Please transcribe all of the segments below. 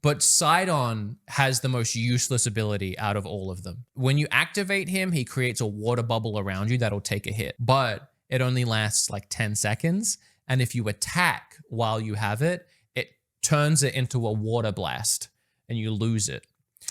But Sidon has the most useless ability out of all of them. When you activate him, he creates a water bubble around you that'll take a hit, but it only lasts like 10 seconds. And if you attack while you have it, it turns it into a water blast and you lose it.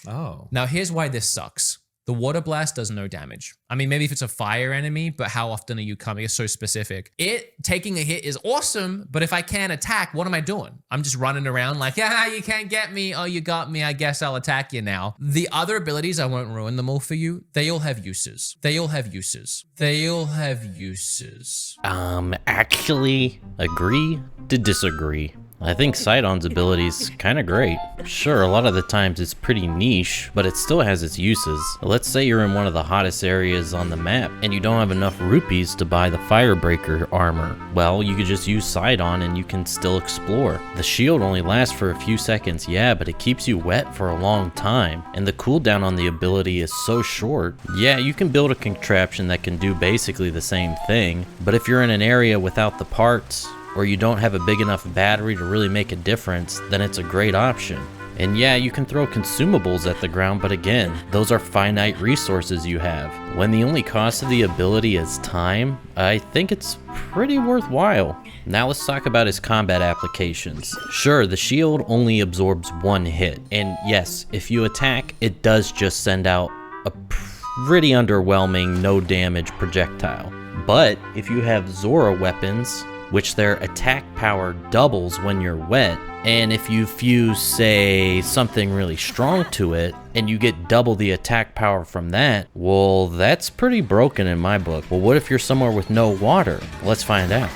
Oh. Now, here's why this sucks. The water blast does no damage. I mean, maybe if it's a fire enemy, but how often are you coming? It's so specific. It taking a hit is awesome, but if I can't attack, what am I doing? I'm just running around like, yeah, you can't get me. Oh, you got me. I guess I'll attack you now. The other abilities, I won't ruin them all for you. They all have uses. They all have uses. They all have uses. Actually, agree to disagree. I think Sidon's ability is kinda great. Sure, a lot of the times it's pretty niche, but it still has its uses. Let's say you're in one of the hottest areas on the map, and you don't have enough rupees to buy the Firebreaker armor. Well, you could just use Sidon and you can still explore. The shield only lasts for a few seconds, yeah, but it keeps you wet for a long time, and the cooldown on the ability is so short. Yeah, you can build a contraption that can do basically the same thing, but if you're in an area without the parts, or you don't have a big enough battery to really make a difference, then it's a great option. And yeah, you can throw consumables at the ground, but again, those are finite resources you have. When the only cost of the ability is time, I think it's pretty worthwhile. Now let's talk about his combat applications. Sure, the shield only absorbs one hit, and yes, if you attack, it does just send out a pretty underwhelming, no damage projectile. But if you have Zora weapons, which their attack power doubles when you're wet, and if you fuse, say, something really strong to it, and you get double the attack power from that, well, that's pretty broken in my book. Well, what if you're somewhere with no water? Let's find out.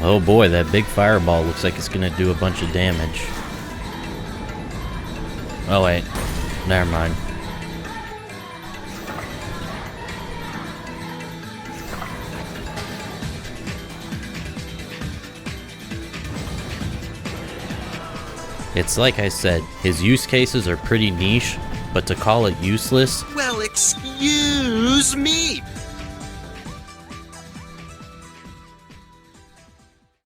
Oh boy, that big fireball looks like it's gonna do a bunch of damage. Oh wait, never mind. It's like I said, his use cases are pretty niche, but to call it useless, Well, excuse me.